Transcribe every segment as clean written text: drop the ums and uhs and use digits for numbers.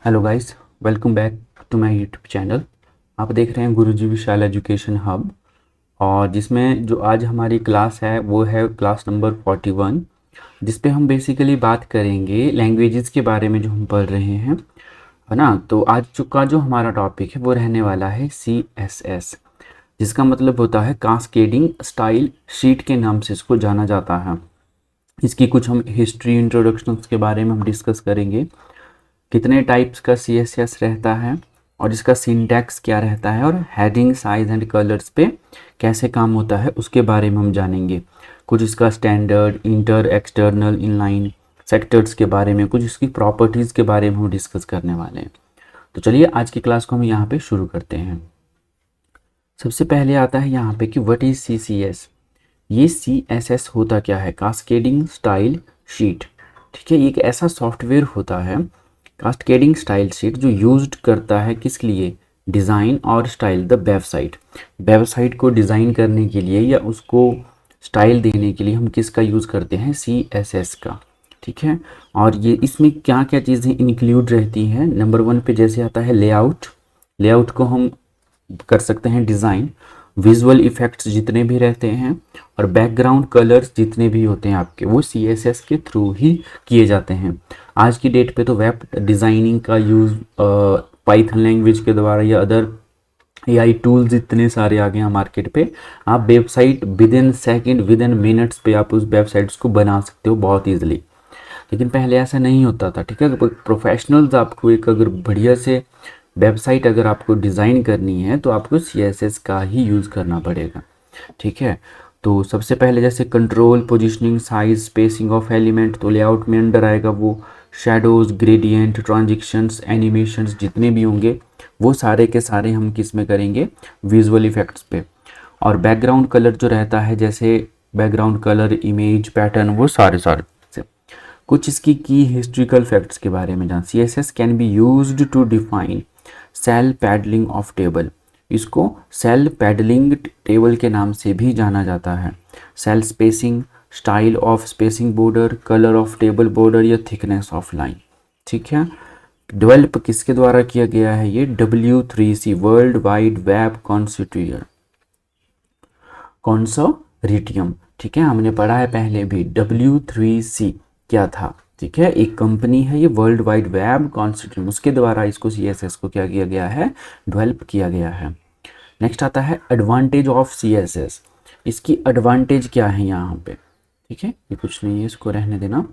Hello guys, welcome back to my YouTube channel. आप देख रहे हैं गुरुजी विशाल एजुकेशन हब। और जिसमें जो आज हमारी क्लास है वो है क्लास नंबर 41, जिस पे हम बेसिकली बात करेंगे लैंग्वेजेस के बारे में जो हम पढ़ रहे हैं, है ना। तो आज का जो हमारा टॉपिक है वो रहने वाला है CSS, जिसका मतलब होता है कास्केडिंग स्टाइल शीट के नाम से इसको जाना जाता है। इसकी कुछ हम हिस्ट्री इंट्रोडक्शंस के बारे में हम डिस्कस करेंगे, कितने टाइप्स का CSS रहता है और इसका सिंटैक्स क्या रहता है, और हेडिंग साइज एंड कलर्स पे कैसे काम होता है उसके बारे में हम जानेंगे। कुछ इसका standard, inter, external, inline, sectors के बारे में, कुछ इसकी प्रॉपर्टीज़ के बारे में हम डिस्कस करने वाले हैं। तो चलिए आज की क्लास को हम यहाँ पे शुरू करते हैं। सबसे पहले आता है यहाँ पे कि व्हाट इज़ CCS। ये CSS होता क्या है? Cascading style sheet. ठीक है, ये एक ऐसा सॉफ्टवेयर होता है कास्केडिंग स्टाइल शीट जो यूज्ड करता है किस लिए? डिज़ाइन और स्टाइल द वेबसाइट। वेबसाइट को डिज़ाइन करने के लिए या उसको स्टाइल देने के लिए हम किसका यूज़ करते हैं? CSS का। ठीक है, और ये इसमें क्या क्या चीज़ें इंक्लूड रहती हैं? नंबर 1 पे जैसे आता है लेआउट। लेआउट को हम कर सकते हैं डिज़ाइन, विजुअल इफ़ेक्ट्स जितने भी रहते हैं और बैकग्राउंड कलर्स जितने भी होते हैं आपके, वो CSS के थ्रू ही किए जाते हैं। आज की डेट पे तो वेब डिज़ाइनिंग का यूज़ पाइथन लैंग्वेज के द्वारा या अदर AI टूल्स इतने सारे आ गए हैं मार्केट पे। आप website with in second, with in minutes पे आप उस वेबसाइट्स को बना सकते हो बहुत ईजिली। लेकिन पहले ऐसा नहीं होता था। ठीक है, प्रोफेशनल्स आपको एक अगर बढ़िया से वेबसाइट अगर आपको डिज़ाइन करनी है तो आपको CSS का ही यूज़ करना पड़ेगा। ठीक है, तो सबसे पहले जैसे control, positioning, size, spacing of element, तो लेआउट में अंडर आएगा वो शैडोज़, ग्रेडियंट, ट्रांजिशंस, एनिमेशंस जितने भी होंगे वो सारे के सारे हम किस में करेंगे? विजुअल इफेक्ट्स पे। और बैकग्राउंड कलर जो रहता है, जैसे बैकग्राउंड कलर, इमेज, पैटर्न, वो सारे सारे से। कुछ इसकी की हिस्ट्रिकल फैक्ट्स के बारे में जान। CSS can be used to define cell padding of table. इसको सेल पैडलिंग टेबल के नाम से भी जाना जाता है। Cell spacing, style of spacing border, colour of table border या थिकनेस ऑफ लाइन। ठीक है, डेवलप किसके द्वारा किया गया है? ये W3C, world wide web consortium. ठीक है, हमने पढ़ा है पहले भी W3C क्या था। ठीक है, एक कंपनी है ये, वर्ल्ड वाइड वेब कंसोर्टियम, उसके द्वारा इसको CSS को क्या किया गया है? डेवलप किया गया है। नेक्स्ट आता है एडवांटेज ऑफ CSS। इसकी एडवांटेज क्या है यहाँ पे? ठीक है, ये कुछ नहीं है, इसको रहने देना।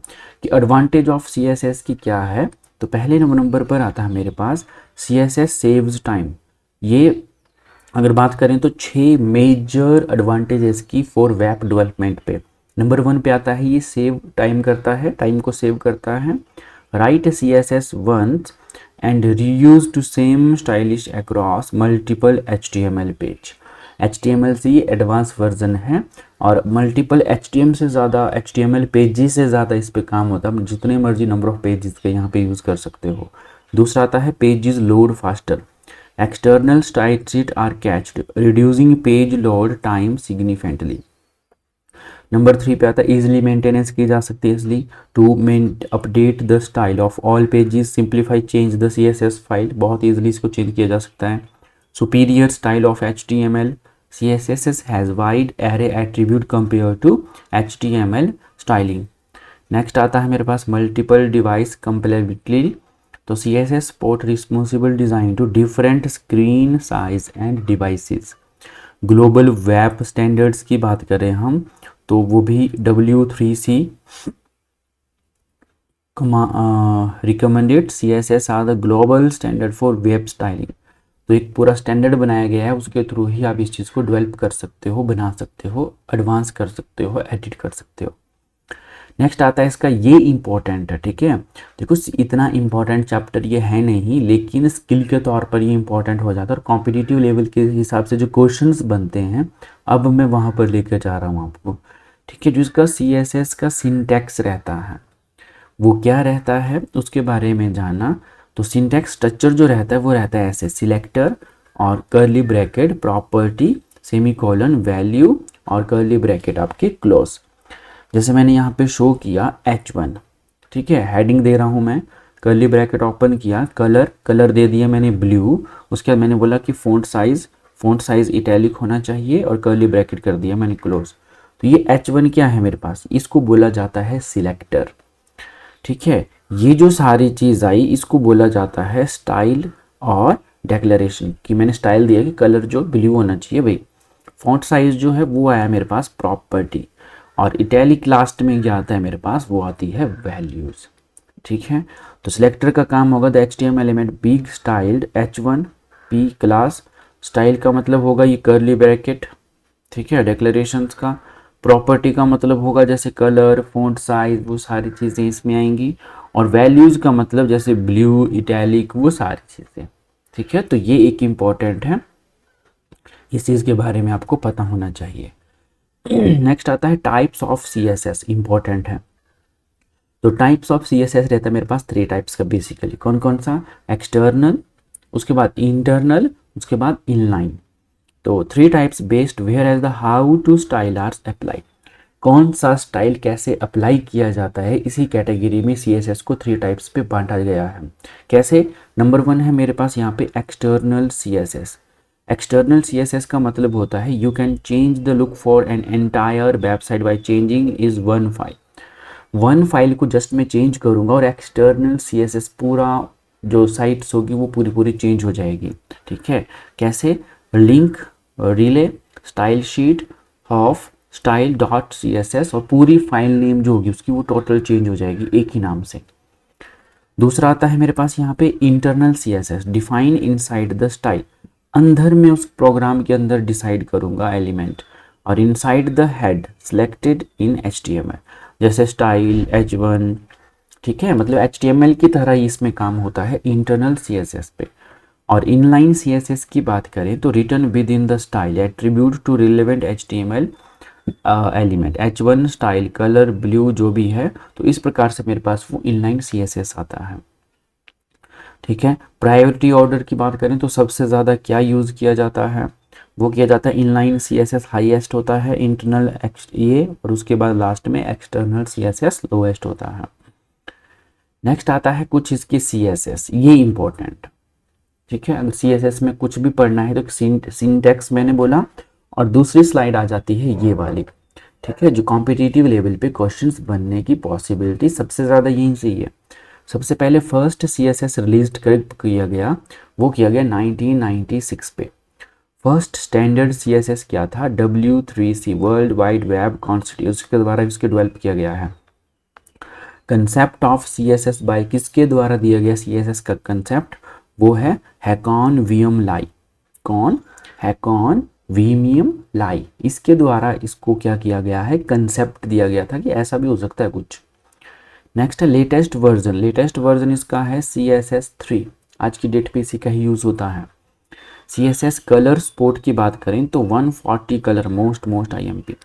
कि एडवांटेज ऑफ CSS की क्या है, तो पहले नंबर पर आता है मेरे पास CSS सेव्स टाइम। ये अगर बात करें तो 6 मेजर एडवांटेजेस की फॉर वेब डेवलपमेंट पे। नंबर 1 पे आता है ये सेव टाइम करता है, टाइम को सेव करता है। Write CSS once and reuse to same stylish across multiple HTML page. HTML से ये एडवांस वर्जन है और मल्टीपल HTML पेजेस से ज़्यादा इस पे काम होता है। जितने मर्जी नंबर ऑफ पेजेस के यहाँ पे यूज़ कर सकते हो। दूसरा आता है pages load faster. External style sheets are cached, reducing page load time significantly. Number 3 पे आता है इजीली मेंटेनेंस की जा सकती है, इसलिए to update the style of all pages, simplify change the CSS file, बहुत इजीली इसको चेंज किया जा सकता है। Superior style of HTML, CSS has wide array attribute compare to HTML styling. Next आता है मेरे पास मल्टीपल डिवाइस कंपेटिबिलिटी। तो CSS support responsible design to different screen size and devices. Global web standards की बात करें हम तो वो भी W3C recommended CSS are the global standard for web styling. तो एक पूरा स्टैंडर्ड बनाया गया है, उसके थ्रू ही आप इस चीज़ को डेवलप कर सकते हो, बना सकते हो, एडवांस कर सकते हो, एडिट कर सकते हो। नेक्स्ट आता है इसका, ये इंपॉर्टेंट है। ठीक है, देखो इतना इंपॉर्टेंट चैप्टर ये है नहीं, लेकिन स्किल के तौर पर ये इंपॉर्टेंट हो जाता है और कॉम्पिटिटिव लेवल के हिसाब से जो क्वेश्चंस बनते हैं अब मैं वहाँ पर लेकर जा रहा हूँ आपको। ठीक है, जो इसका CSS का सिंटैक्स रहता है वो क्या रहता है उसके बारे में जाना। तो सिंटैक्स स्ट्रक्चर जो रहता है वो रहता है ऐसे, सिलेक्टर और curly bracket, property, semicolon, value और कर्ली ब्रैकेट आपके क्लोज। जैसे मैंने यहाँ पे शो किया H1। ठीक है, हेडिंग दे रहा हूँ मैं, कर्ली ब्रैकेट ओपन किया, कलर दे दिया मैंने ब्लू, उसके बाद मैंने बोला कि फ़ॉन्ट साइज़ इटैलिक होना चाहिए और कर्ली ब्रैकेट कर दिया मैंने क्लोज। तो ये H1 क्या है मेरे पास, इसको बोला जाता है सिलेक्टर। ठीक है, ये जो सारी चीज़ आई इसको बोला जाता है स्टाइल और डेक्लेरेशन, कि मैंने स्टाइल दिया कि कलर जो ब्लू होना चाहिए भाई। फॉन्ट साइज जो है वो आया मेरे पास प्रॉपर्टी, और इटैलिक लास्ट में क्या आता है मेरे पास, वो आती है वैल्यूज़। ठीक है, तो सिलेक्टर का काम होगा the HTML element big styled H1 P class. Style का मतलब होगा ये कर्ली ब्रैकेट। ठीक है, डेक्लेरेशंस का, प्रॉपर्टी का मतलब होगा जैसे कलर, फॉन्ट साइज, वो सारी चीज़ें इसमें आएंगी, और वैल्यूज़ का मतलब जैसे ब्लू, इटैलिक, वो सारी चीज़ें। ठीक है, तो ये एक इम्पॉर्टेंट है, इस चीज़ के बारे में आपको पता होना चाहिए। नेक्स्ट आता है टाइप्स ऑफ CSS, इम्पॉर्टेंट है। तो टाइप्स ऑफ CSS रहता है मेरे पास 3 टाइप्स का बेसिकली। कौन कौन सा, एक्सटर्नल, उसके बाद इंटरनल, उसके बाद इनलाइन। तो 3 types based where as the how to style are apply, कौन सा स्टाइल कैसे अप्लाई किया जाता है, इसी कैटेगरी में CSS को 3 टाइप्स पे बांटा गया है। कैसे, नंबर 1 है मेरे पास यहाँ पे एक्सटर्नल CSS। एक्सटर्नल CSS का मतलब होता है you can change the look for an entire website by changing is one file को जस्ट मैं चेंज करूँगा और एक्सटर्नल CSS पूरा जो साइट्स होगी वो पूरी पूरी चेंज हो जाएगी। ठीक है, कैसे, link, relay, style sheet of style dot CSS, और पूरी फाइल नेम जो होगी उसकी वो टोटल चेंज हो जाएगी एक ही नाम से। दूसरा आता है मेरे पास यहाँ पे internal CSS, define inside the style, अंदर में उस प्रोग्राम के अंदर डिसाइड करूँगा एलिमेंट, और inside the head selected in HTML, जैसे स्टाइल H1। ठीक है, मतलब HTML की तरह ही इसमें काम होता है इंटरनल CSS पे। और इनलाइन CSS की बात करें तो return within the style attribute to relevant HTML element, H1 style, colour, blue जो भी है, तो इस प्रकार से मेरे पास वो इनलाइन CSS आता है। ठीक है, प्रायोरिटी ऑर्डर की बात करें तो सबसे ज़्यादा क्या यूज़ किया जाता है, वो किया जाता है इनलाइन CSS हाईएस्ट होता है, इंटरनल ये, और उसके बाद लास्ट में एक्सटर्नल CSS लोएस्ट होता है। नेक्स्ट आता है कुछ इसकी CSS, ये इंपॉर्टेंट। ठीक है, अगर CSS में कुछ भी पढ़ना है तो सिंटैक्स मैंने बोला, और दूसरी स्लाइड आ जाती है ये वाली। ठीक है, जो कॉम्पिटिटिव लेवल पे क्वेश्चंस बनने की पॉसिबिलिटी सबसे ज़्यादा यहीं से ही है। सबसे पहले फर्स्ट CSS रिलीज किया गया, वो किया गया 1996 पे। फर्स्ट स्टैंडर्ड CSS क्या था, W3C, world wide web constitution के द्वारा इसके डेवलप किया गया है। कंसेप्ट ऑफ CSS बाय किसके द्वारा दिया गया CSS का कंसेप्ट, वो है हैकॉन वियम लाई। कौन, हैकॉन वियम लाई, इसके द्वारा इसको क्या किया गया है, कंसेप्ट दिया गया था कि ऐसा भी हो सकता है कुछ। नेक्स्ट है लेटेस्ट वर्जन इसका है CSS 3, आज की डेट पे इसी का ही यूज़ होता है। CSS कलर सपोर्ट की बात करें तो 140 कलर, मोस्ट IMP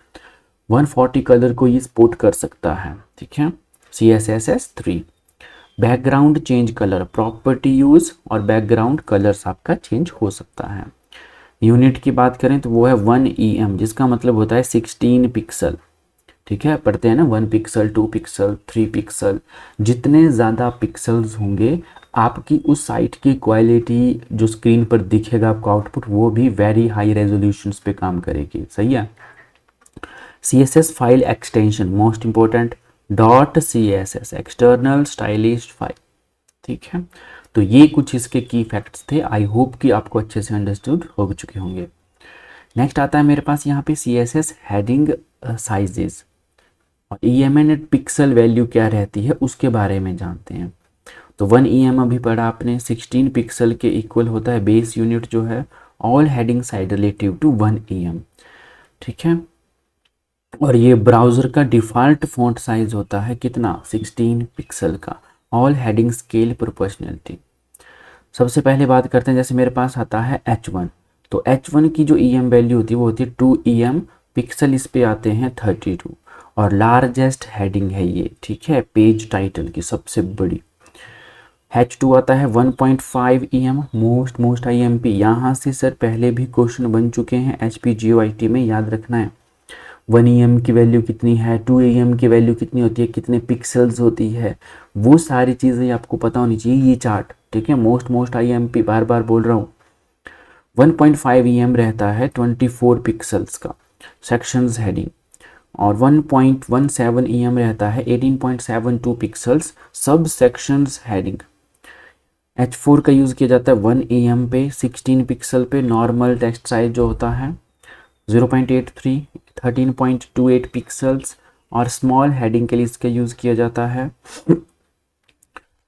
140 कलर को ये सपोर्ट कर सकता है। ठीक है, CSS 3। Background change colour, property use और बैकग्राउंड कलर्स आपका चेंज हो सकता है। यूनिट की बात करें तो वो है 1 EM, जिसका मतलब होता है 16 पिक्सल। ठीक है, पढ़ते हैं ना 1 पिक्सल, 2 पिक्सल, 3 पिक्सल, जितने ज़्यादा पिक्सल्स होंगे आपकी उस साइट की क्वालिटी जो स्क्रीन पर दिखेगा आपको आउटपुट, वो भी वेरी हाई रेजोल्यूशंस पे काम करेगी। सही है। CSS file extension most important, .css external stylish file. ठीक है, तो ये कुछ इसके की फैक्ट्स थे, आई होप कि आपको अच्छे से अंडरस्टूड हो चुके होंगे। नेक्स्ट आता है मेरे पास यहाँ पे CSS हेडिंग साइजेस, और EM पिक्सल वैल्यू क्या रहती है उसके बारे में जानते हैं। तो 1 EM अभी पढ़ा आपने, 16 पिक्सल के इक्वल होता है बेस यूनिट जो है all heading side relative to 1 EM। ठीक है, और ये ब्राउज़र का डिफ़ॉल्ट फ़ॉन्ट साइज़ होता है कितना, 16 पिक्सल का, ऑल हेडिंग स्केल प्रोपोर्शनलिटी। सबसे पहले बात करते हैं, जैसे मेरे पास आता है H1, तो H1 की जो EM वैल्यू होती है वो होती है 2 EM, पिक्सल इस पे आते हैं 32, और लार्जेस्ट हेडिंग है ये। ठीक है, पेज टाइटल की सबसे बड़ी। H2 आता है 1.5 EM, मोस्ट IMP, यहाँ से सर पहले भी क्वेश्चन बन चुके हैं HPGOIT में, याद रखना है। 1 EM की वैल्यू कितनी है, 2 EM की वैल्यू कितनी होती है, कितने पिक्सल्स होती है, वो सारी चीज़ें आपको पता होनी चाहिए। ये चार्ट, ठीक है, मोस्ट IMP बार बार बोल रहा हूँ। 1.5 EM रहता है 24 पिक्सल्स का सेक्शंस हेडिंग, और 1.17 EM रहता है 18.72 पिक्सल्स सब सेक्शंस हेडिंग। H4 का यूज़ किया जाता है 1 EM पे 16 पिक्सल पे। नॉर्मल टेक्स्ट साइज जो होता है 0.83 13.28 पिक्सल्स, और स्मॉल हेडिंग के लिए इसका यूज़ किया जाता है।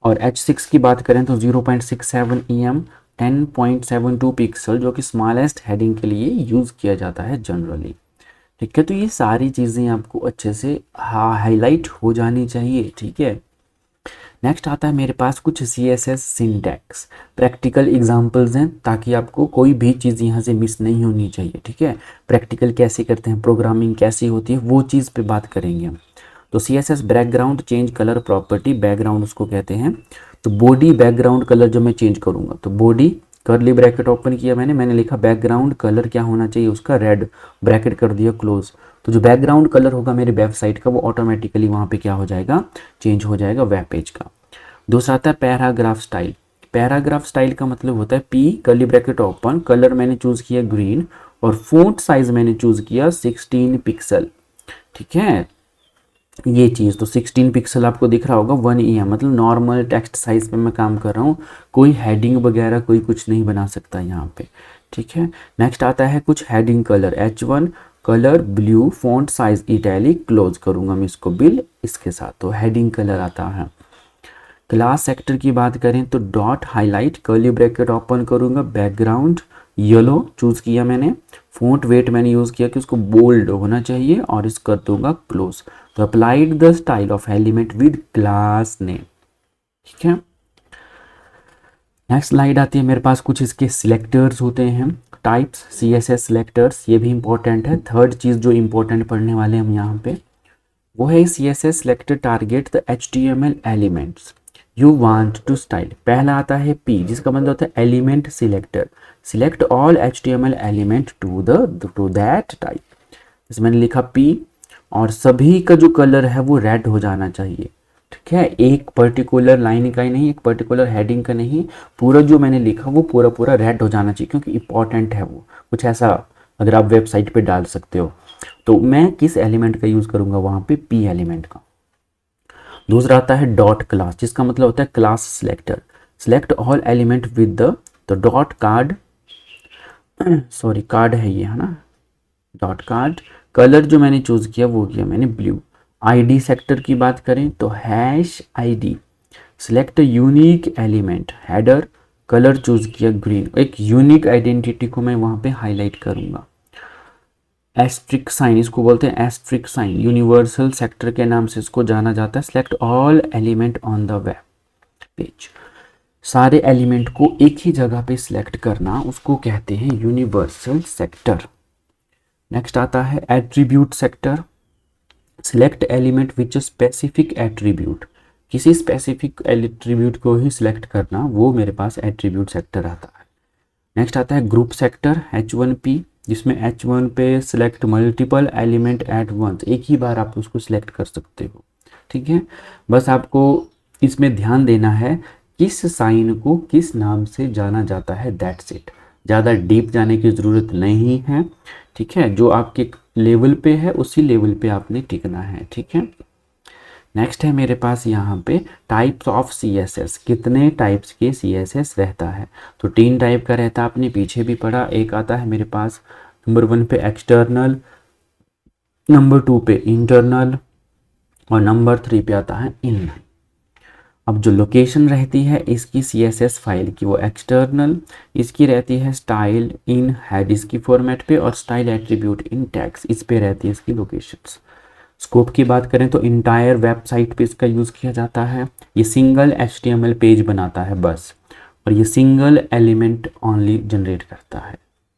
और H6 की बात करें तो 0.67 EM 10.72 पिक्सल, जो कि स्मॉलेस्ट हेडिंग के लिए यूज़ किया जाता है जनरली। ठीक है, तो ये सारी चीज़ें आपको अच्छे से हाईलाइट हो जानी चाहिए। ठीक है, नेक्स्ट आता है मेरे पास कुछ CSS सिंटैक्स प्रैक्टिकल एग्जांपल्स हैं, ताकि आपको कोई भी चीज़ यहाँ से मिस नहीं होनी चाहिए। ठीक है, प्रैक्टिकल कैसे करते हैं, प्रोग्रामिंग कैसी होती है, वो चीज़ पे बात करेंगे हम। तो CSS background change colour property, background उसको कहते हैं। तो बॉडी बैकग्राउंड कलर जो मैं चेंज करूँगा, तो बॉडी कर्ली ब्रैकेट ओपन किया मैंने लिखा बैकग्राउंड कलर क्या होना चाहिए उसका, रेड, ब्रैकेट कर दिया क्लोज। तो जो बैकग्राउंड कलर होगा मेरी वेबसाइट का, वो ऑटोमेटिकली वहाँ पे क्या हो जाएगा, चेंज हो जाएगा वेब पेज का। दूसरा आता है पैराग्राफ स्टाइल। पैराग्राफ स्टाइल का मतलब होता है P curly bracket open, colour मैंने चूज़ किया ग्रीन, और फॉन्ट साइज मैंने चूज़ किया 16 पिक्सल। ठीक है, ये चीज़ तो 16 पिक्सल आपको दिख रहा होगा। 1 EM मतलब नॉर्मल टेक्स्ट साइज पे मैं काम कर रहा हूँ, कोई हेडिंग वगैरह कोई कुछ नहीं बना सकता यहाँ पे। ठीक है, नेक्स्ट आता है कुछ heading colour, H1 colour blue, font size italic, close करूँगा मैं इसको बिल इसके साथ, तो हेडिंग कलर आता है। क्लास सेक्टर की बात करें तो dot highlight curly bracket open करूँगा, बैकग्राउंड येलो चूज़ किया मैंने, फॉन्ट वेट मैंने यूज़ किया कि उसको बोल्ड होना चाहिए, और इस कर दूंगा क्लोज। तो applied the style of element with class name. ठीक है, नेक्स्ट स्लाइड आती है मेरे पास, कुछ इसके सिलेक्टर्स होते हैं टाइप्स, CSS सिलेक्टर्स, ये भी इंपॉर्टेंट है। थर्ड चीज़ जो इंपॉर्टेंट पढ़ने वाले हम यहाँ पे, वो है CSS selector target the HTML elements you want to style. पहला आता है P, जिसका मतलब होता है element selector, select all HTML element to that type. इसमें मैंने लिखा P, और सभी का जो कलर है वो रेड हो जाना चाहिए। ठीक है, एक पर्टिकुलर लाइन का ही नहीं, एक पर्टिकुलर हेडिंग का नहीं, पूरा जो मैंने लिखा वो पूरा रेड हो जाना चाहिए, क्योंकि इंपॉर्टेंट है वो। कुछ ऐसा अगर आप वेबसाइट पे डाल सकते हो, तो मैं किस एलिमेंट का यूज़ करूँगा वहाँ पे, P एलिमेंट का। दूसरा आता है डॉट क्लास, जिसका मतलब होता है class selector, select all element with the, तो डॉट कार्ड सॉरी कार्ड है ये, है ना, डॉट कार्ड। कलर जो मैंने चूज़ किया वो किया मैंने ब्लू। ID सेक्टर की बात करें तो #ID, select unique element, header colour choose किया ग्रीन, एक यूनिक आइडेंटिटी को मैं वहाँ पे हाईलाइट करूँगा। एस्ट्रिक साइन, इसको बोलते हैं एस्ट्रिक साइन, यूनिवर्सल सेक्टर के नाम से इसको जाना जाता है। Select all element on the web page, सारे एलिमेंट को एक ही जगह पे सिलेक्ट करना, उसको कहते हैं यूनिवर्सल सेक्टर। नेक्स्ट आता है attribute sector, select element which specific attribute, किसी स्पेसिफिक एट्रीब्यूट को ही सिलेक्ट करना, वो मेरे पास एट्रीब्यूट सेक्टर आता है। नेक्स्ट आता है ग्रुप सेक्टर H1P, जिसमें H1 पे select multiple element at once, एक ही बार आप उसको सिलेक्ट कर सकते हो। ठीक है, बस आपको इसमें ध्यान देना है किस साइन को किस नाम से जाना जाता है, दैट्स इट। ज़्यादा डीप जाने की ज़रूरत नहीं है। ठीक है, जो आपके लेवल पे है उसी लेवल पे आपने टिकना है। ठीक है, नेक्स्ट है मेरे पास यहाँ पे टाइप्स ऑफ CSS, कितने टाइप्स के CSS रहता है, तो 3 टाइप का रहता है, आपने पीछे भी पढ़ा। एक आता है मेरे पास नंबर 1 पे एक्सटर्नल, नंबर 2 पे इंटरनल, और नंबर 3 पे आता है इनलाइन। अब जो लोकेशन रहती है इसकी CSS फाइल की, वो एक्सटर्नल, इसकी रहती है स्टाइल इन हेड इसकी फॉर्मेट पे, और स्टाइल एट्रीब्यूट इन टैग्स इस पे रहती है इसकी लोकेशंस। स्कोप की बात करें तो इंटायर वेबसाइट पे इसका यूज़ किया जाता है। ये सिंगल HTML पेज बनाता है बस, और ये सिंगल एलिमेंट ओनली जनरेट करता है।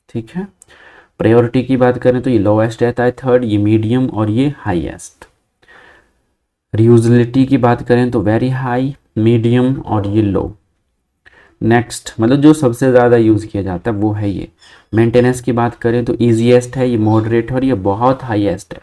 ठीक है, प्रायोरिटी की बात करें तो ये लोएस्ट रहता है 3rd, ये मीडियम, और ये हाईएस्ट। रीयूजेबिलिटी की बात करें तो वेरी हाई, मीडियम, और ये लो। नेक्स्ट मतलब जो सबसे ज़्यादा यूज़ किया जाता है वो है ये। मेंटेनेंस की बात करें तो ईजीएस्ट है, ये मॉडरेट है, और ये बहुत हाईएस्ट है।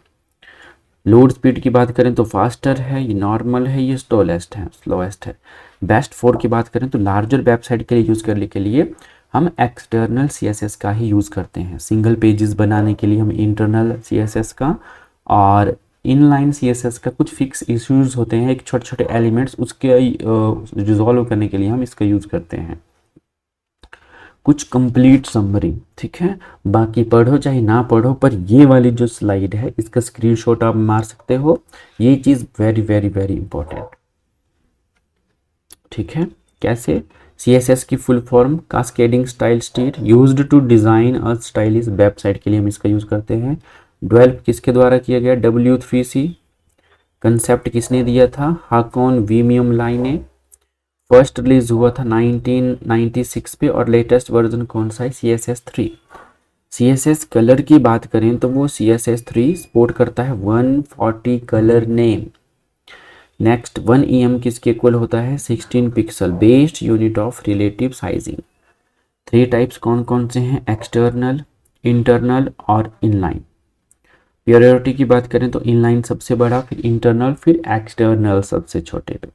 लोड स्पीड की बात करें तो फास्टर है, ये नॉर्मल है, ये स्लोएस्ट है। बेस्ट फॉर की बात करें तो लार्जर वेबसाइट के लिए यूज़ करने के लिए हम एक्सटर्नल CSS का ही यूज़ करते हैं। सिंगल पेजेस बनाने के लिए हम इंटरनल CSS का, और इनलाइन CSS का कुछ फिक्स इश्यूज होते हैं, एक छोटे छोटे एलिमेंट्स, उसके रिजॉल्व करने के लिए हम इसका यूज़ करते हैं। कुछ कंप्लीट समरी, ठीक है, बाकी पढ़ो चाहे ना पढ़ो, पर ये वाली जो स्लाइड है इसका स्क्रीनशॉट आप मार सकते हो, ये चीज़ वेरी वेरी वेरी इंपॉर्टेंट, ठीक है। कैसे? CSS की full form cascading style state used to design a stylish website के लिए हम इसका यूज़ करते हैं। डेवलप किसके द्वारा किया गया? W3C। कंसेप्ट किसने दिया था? हाकॉन वीमियम लाइने। फर्स्ट रिलीज हुआ था 1996 पे, और लेटेस्ट वर्जन कौन सा है? CSS3। CSS कलर की बात करें तो वो CSS3 सपोर्ट करता है 140 कलर नेम। नेक्स्ट 1 EM किसके इक्वल होता है? 16 pixel based unit of relative sizing. 3 types कौन कौन से हैं? एक्सटर्नल, इंटरनल और इनलाइन। प्रायोरिटी की बात करें तो इनलाइन सबसे बड़ा, फिर इंटरनल, फिर एक्सटर्नल सबसे छोटे पे।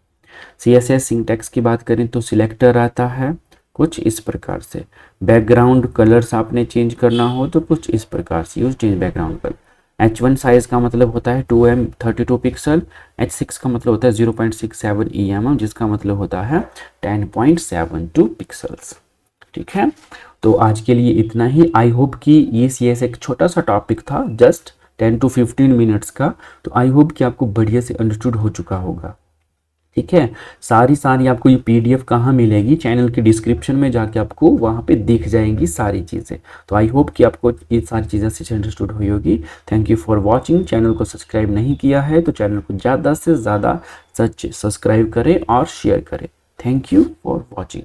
CSS सिंटैक्स की बात करें तो सिलेक्टर आता है कुछ इस प्रकार से। बैकग्राउंड कलर्स आपने चेंज करना हो तो कुछ इस प्रकार से, use change background colour. H1 size का मतलब होता है 2M 32 पिक्सल। H6 का मतलब होता है 0.67 EM, जिसका मतलब होता है 10.72 पिक्सल्स, ठीक है। तो आज के लिए इतना ही। आई होप कि ये CSS एक छोटा सा टॉपिक था, जस्ट 10 to 15 मिनट्स का, तो आई होप कि आपको बढ़िया से अंडरस्टूड हो चुका होगा, ठीक है। सारी आपको ये PDF कहाँ मिलेगी? चैनल के डिस्क्रिप्शन में जाके आपको वहाँ पे दिख जाएंगी सारी चीज़ें। तो आई होप कि आपको ये सारी चीज़ें अच्छे से अंडरस्टूड हुई होगी। Thank you for watching. Channel को सब्सक्राइब नहीं किया है तो चैनल को ज़्यादा से ज़्यादा सब्सक्राइब करें और शेयर करें। Thank you for watching.